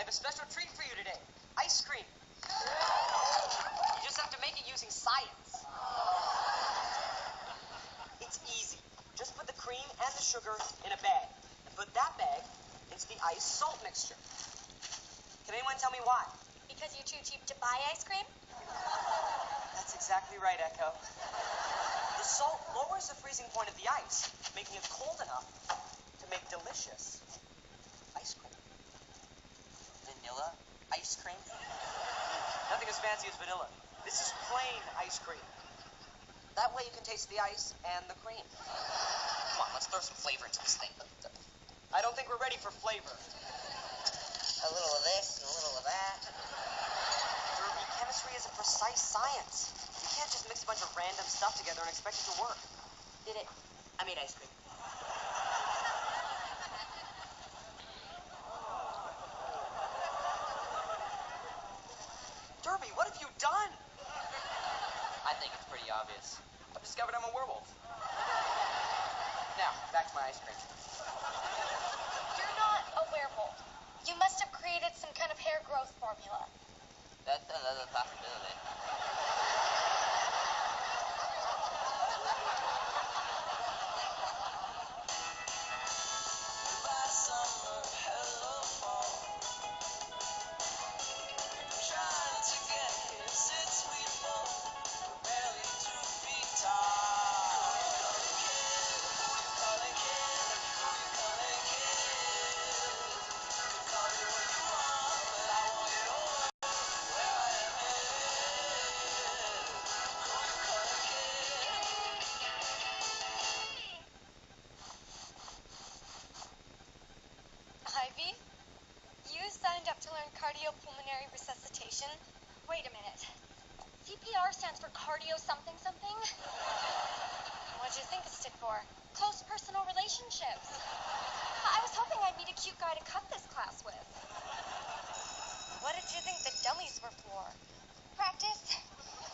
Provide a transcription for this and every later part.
have a special treat for you today. Ice cream. You just have to make it using science. It's easy. Just put the cream and the sugar in a bag. And put that bag into the ice salt mixture. Can anyone tell me why? Because you're too cheap to buy ice cream? That's exactly right, Echo. The salt lowers the freezing point of the ice, making it cold enough to make delicious ice cream. Vanilla ice cream? Nothing as fancy as vanilla. This is plain ice cream. That way you can taste the ice and the cream. Come on, let's throw some flavor into this thing. I don't think we're ready for flavor. A little of this and a little of that. Derby, chemistry is a precise science. You can't just mix a bunch of random stuff together and expect it to work. Did it? I made ice cream. Derby, what have you done? I think it's pretty obvious. I've discovered I'm a werewolf. Now, back to my ice cream. You're not a werewolf. You must have created some kind of hair growth formula. That's another possibility. Ivy, you signed up to learn cardiopulmonary resuscitation. Wait a minute. CPR stands for cardio something something? What do you think it stood for? Close personal relationships. I was hoping I'd meet a cute guy to cut this class with. What did you think the dummies were for? Practice.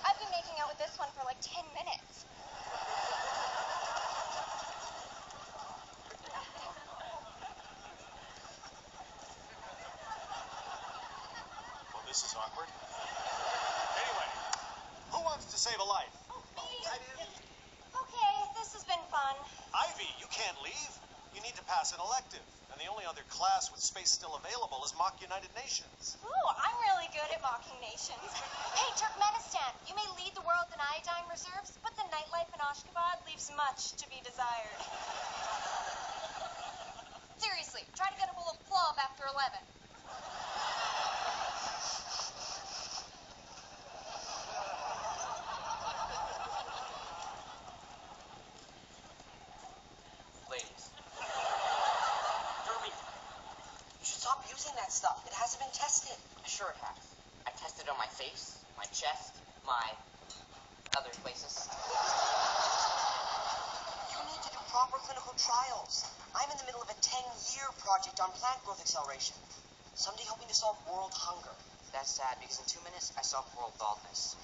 I've been making out with this one for like 10 minutes. This is awkward. Anyway, who wants to save a life? Me. Okay, this has been fun. Ivy, you can't leave. You need to pass an elective. And the only other class with space still available is Mock United Nations. Ooh, I'm really good at mocking nations. Hey, Turkmenistan, you may lead the world in iodine reserves, but the nightlife in Ashgabat leaves much to be desired. Seriously, try to get a bowl of plov after 11. Ladies. Derby, you should stop using that stuff. It hasn't been tested. Sure it has. I tested it on my face, my chest, my other places. You need to do proper clinical trials. I'm in the middle of a 10-year project on plant growth acceleration. Someday hoping to solve world hunger. That's sad because in 2 minutes I solved world baldness.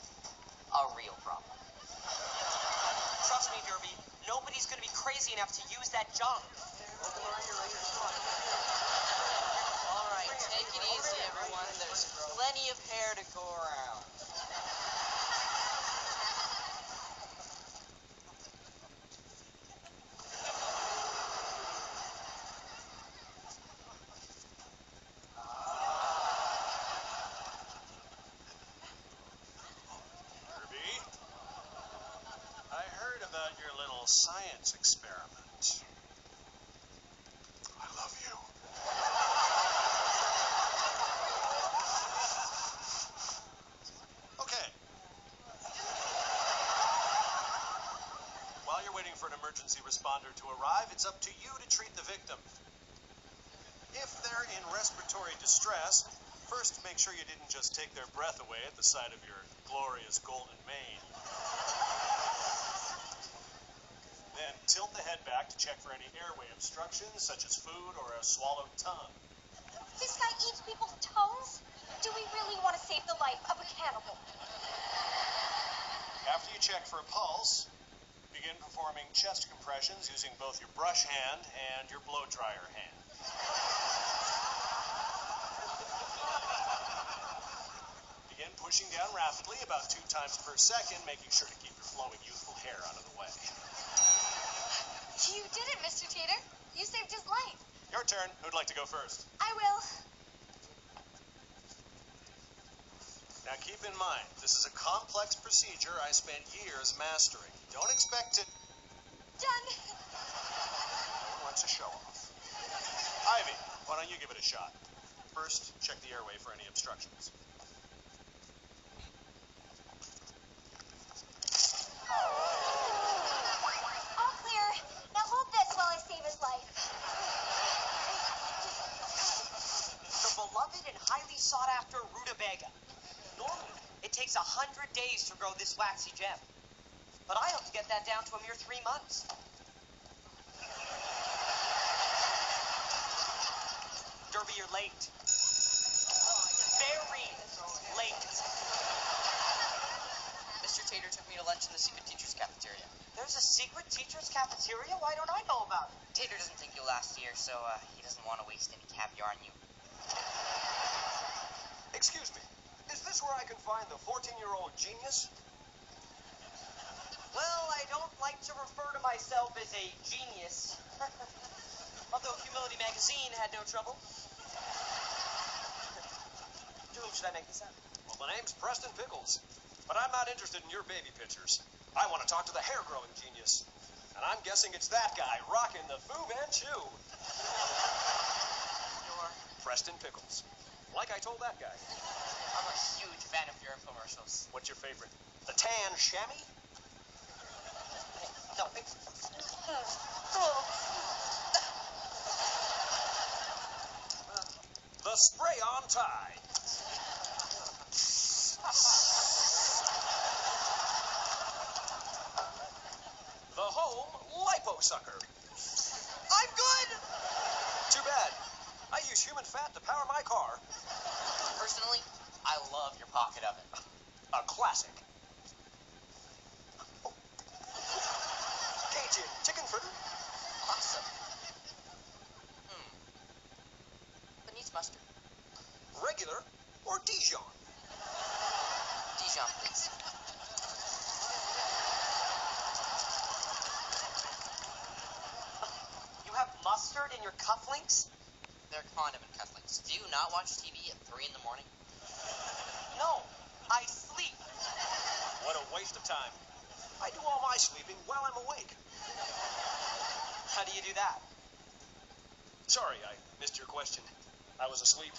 A real problem. Trust me, Derby, nobody's going to be crazy enough to use that junk. All right, take it easy, everyone. There's plenty of hair to go around. Kirby, I heard about your little science experiment. I love you. Okay. While you're waiting for an emergency responder to arrive, it's up to you to treat the victim. If they're in respiratory distress, first make sure you didn't just take their breath away at the sight of your glorious golden mane. Then tilt the head back to check for any airway obstructions, such as food or a swallowed tongue. This guy eats people's tongues? Do we really want to save the life of a cannibal? After you check for a pulse, begin performing chest compressions using both your brush hand and your blow dryer hand. softly, about 2 times per second, making sure to keep your flowing youthful hair out of the way. You did it, Mr. Tater. You saved his life. Your turn. Who'd like to go first? I will. Now keep in mind, this is a complex procedure I spent years mastering. Don't expect it. Done. No one wants a show off. Ivy, why don't you give it a shot? First, check the airway for any obstructions. All clear. Now hold this while I save his life. The beloved and highly sought after rutabaga. Normally, it takes 100 days to grow this waxy gem. But I hope to get that down to a mere 3 months. Derby, you're late. Very late. Mr. Tater took me to lunch in the secret teacher's cafeteria. There's a secret teacher's cafeteria? Why don't I know about it? Tater doesn't think you'll last year, so he doesn't want to waste any caviar on you. Excuse me, is this where I can find the 14-year-old genius? Well, I don't like to refer to myself as a genius. Although Humility Magazine had no trouble. To whom should I make this up? Well, the name's Preston Pickles, but I'm not interested in your baby pictures. I want to talk to the hair-growing genius. And I'm guessing it's that guy rocking the Fu Manchu. You're... Preston Pickles. Like I told that guy. I'm a huge fan of your infomercials. What's your favorite? The tan chamois? No. The spray-on tie. The home liposucker. I'm good! Too bad. I use human fat to power my car. Personally, I love your pocket oven. A classic. Oh. Cajun chicken fritter. Awesome. But needs mustard. Regular or Dijon? Dijon, please. You have mustard in your cufflinks? They're condiment cufflinks. Do you not watch TV at 3 in the morning? No, I sleep. What a waste of time. I do all my sleeping while I'm awake. How do you do that? Sorry, I missed your question. I was asleep.